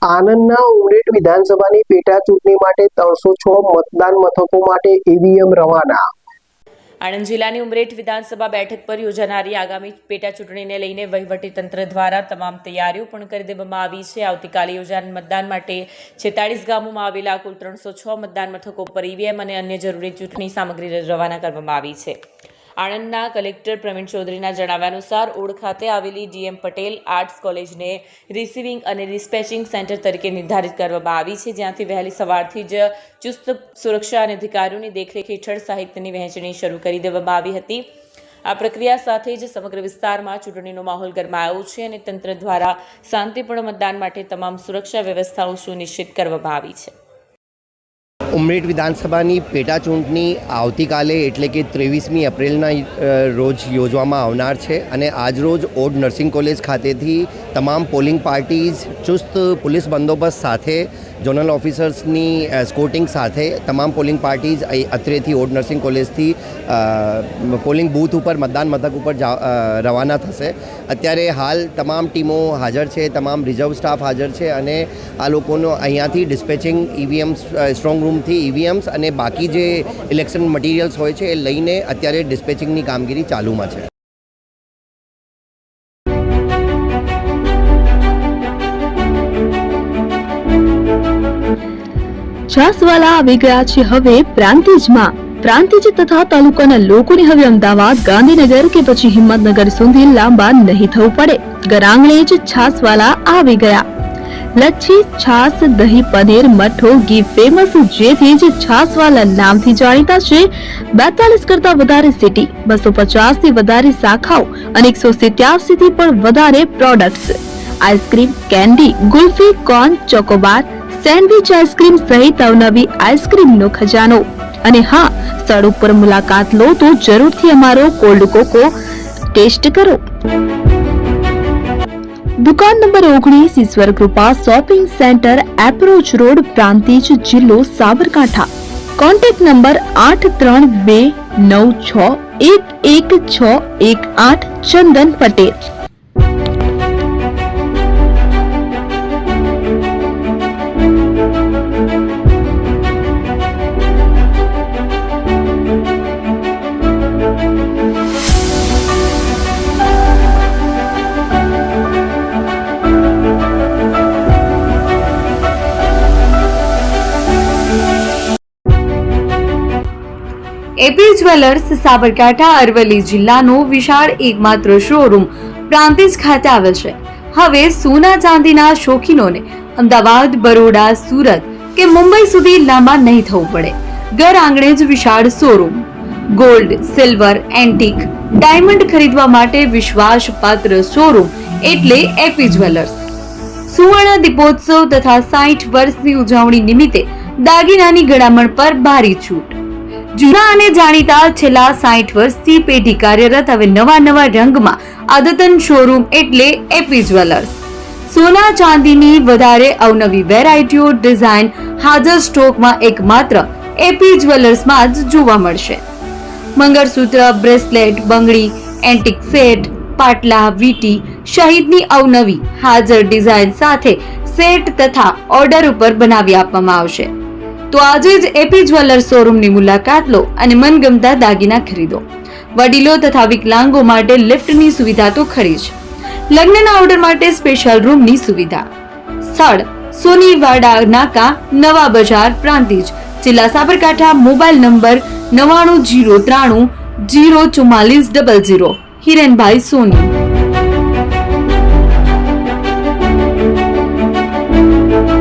આણંદના ઉમરેઠ વિધાનસભાની પેટા ચૂંટણી માટે 306 મતદાન મથકો માટે ઈવીએમ રવાના। આણંદ જિલ્લાની ઉમરેઠ વિધાનસભા બેઠક પર યોજાનારી આગામી પેટા ચૂંટણીને લઈને વહીવટીતંત્ર દ્વારા તમામ તૈયારીઓ પણ કરી દેવામાં આવી છે। આવતીકાલે યોજાનાર મતદાન માટે 46 ગામોમાં આવેલા કુલ 306 મતદાન મથકો પર ઈવીએમ અને અન્ય જરૂરી ચૂંટણી સામગ્રી રવાના કરવામાં આવી છે। આણંદના કલેક્ટર પ્રવીણ ચૌધરીના જણાવ્યા અનુસાર ઓડ ખાતે આવેલી ડીએમ પટેલ આર્ટ્સ કોલેજને રિસીવિંગ અને ડિસ્પેચિંગ સેન્ટર તરીકે નિર્ધારિત કરવામાં આવી છે, જ્યાંથી વહેલી સવારથી જ ચુસ્ત સુરક્ષા અને અધિકારીઓની દેખરેખ હેઠળ સાહિત્યની વહેંચણી શરૂ કરી દેવામાં આવી હતી। આ પ્રક્રિયા સાથે જ સમગ્ર વિસ્તારમાં ચૂંટણીનો માહોલ ગરમાયો છે અને તંત્ર દ્વારા શાંતિપૂર્ણ મતદાન માટે તમામ સુરક્ષા વ્યવસ્થાઓ સુનિશ્ચિત કરવામાં આવી છે। ઉમરેઠ વિધાનસભાની પેટા ચૂંટણી આવતીકાલે એટલે કે 23મી એપ્રિલના રોજ યોજવામાં આવનાર છે અને આજરોજ ઓડ નર્સિંગ કોલેજ ખાતેથી તમામ પોલિંગ પાર્ટીઝ ચુસ્ત પોલીસ બંદોબસ્ત સાથે ઝોનલ ઓફિસર્સની સ્કોટિંગ સાથે તમામ પોલિંગ પાર્ટીઝ અત્રેથી ઓડ નર્સિંગ કોલેજથી પોલિંગ બૂથ ઉપર મતદાન મથક ઉપર રવાના થશે। અત્યારે હાલ તમામ ટીમો હાજર છે, તમામ રિઝર્વ સ્ટાફ હાજર છે અને આ લોકોનો અહીંયાથી ડિસ્પેચિંગ ઈવીએમ્સ સ્ટ્રોંગ રૂમથી ઈવીએમ્સ અને બાકી જે ઇલેક્શન મટીરિયલ્સ હોય છે એ લઈને અત્યારે ડિસ્પેચિંગની કામગીરી ચાલુમાં છે। છાસવાલા આવી ગયા છે હવે પ્રાંતિજમાં। પ્રાંતિજ તથા તાલુકાના લોકોને હવે અમદાવાદ, ગાંધીનગર કે પછી હિંમતનગર સુધી લાંબા નહીં થવું પડે। ઘરઆંગણે જ છાસવાલા આવી ગયા। લચ્છી, છાસ, દહીં, પનીર, મઠ્ઠો, ઘી ફેમસ, જેથી જ છાસવાલા નામથી જાણીતા છે। 42 કરતા વધારે સિટી, 250 થી વધારે શાખાઓ અને 187 થી પણ વધારે products. Ice cream, candy, kulfi, corn, Chocobar, sandwich ice cream સહિત અવનવી આઈસ્ક્રીમનો ખજાનો। અને હા, સ્થળ ઉપર મુલાકાત લો તો જરૂરથી અમારો કોલ્ડ કોકો ટેસ્ટ કરો। દુકાન number 19, Ishwar Krupa shopping centre, approach road, Prantij, જિલ્લો Sabarkantha. Contact number 8326111618 Chandan Patel. AP jewellers Sabarkantha Aravalli જિલ્લાનો વિશાળ એકમાત્ર શોરૂમ પ્રાંતિજ ખાતે આવેલ છે। હવે સોના ચાંદીના શોખીનોને અમદાવાદ, બરોડા, સુરત કે મુંબઈ સુધી લાંબા નહીં થવું પડે। ઘર આંગણે જ વિશાળ showroom. Gold, silver, antique, diamond ખરીદવા માટે વિશ્વાસપાત્ર શોરૂમ એટલે એપી જ્વેલર્સ। સુવર્ણ દીપોત્સવ તથા 60 વર્ષની ઉજવણી નિમિત્તે દાગીનાની ગળામણ પર ભારી છૂટ। જૂના અને જાણીતા છેલ્લા 60 વર્ષથી પેઢી કાર્યરત હવે નવા રંગમાં અદ્યતન શોરૂમ એટલે એપી જ્વેલર્સ। સોના ચાંદીની વધારે અવનવી વેરાયટીઓ, ડિઝાઇન હાજર સ્ટોકમાં એકમાત્ર એપી જ્વેલર્સમાં જ જોવા મળશે। મંગળસૂત્ર, બ્રેસલેટ, બંગડી, એન્ટિક સેટ, પાટલા, વીટી સહિતની અવનવી હાજર ડિઝાઇન સાથે સેટ તથા ઓર્ડર ઉપર બનાવી આપવામાં આવશે। તો આજે જ એપી જ્વેલર્સ શોરૂમની મુલાકાત લો અને મનગમતા દાગીના ખરીદો। વડીલો તથા વિકલાંગો માટે લિફ્ટની સુવિધા તો ખરી જ, લગ્નના ઓર્ડર માટે સ્પેશિયલ રૂમની સુવિધા। સ્થળ સોનીવાડા નાકા, નવા બજાર, પ્રાંતિજ, જિલ્લા સાબરકાંઠા। Mobile number 9903304400। હિરેનભાઈ સોની।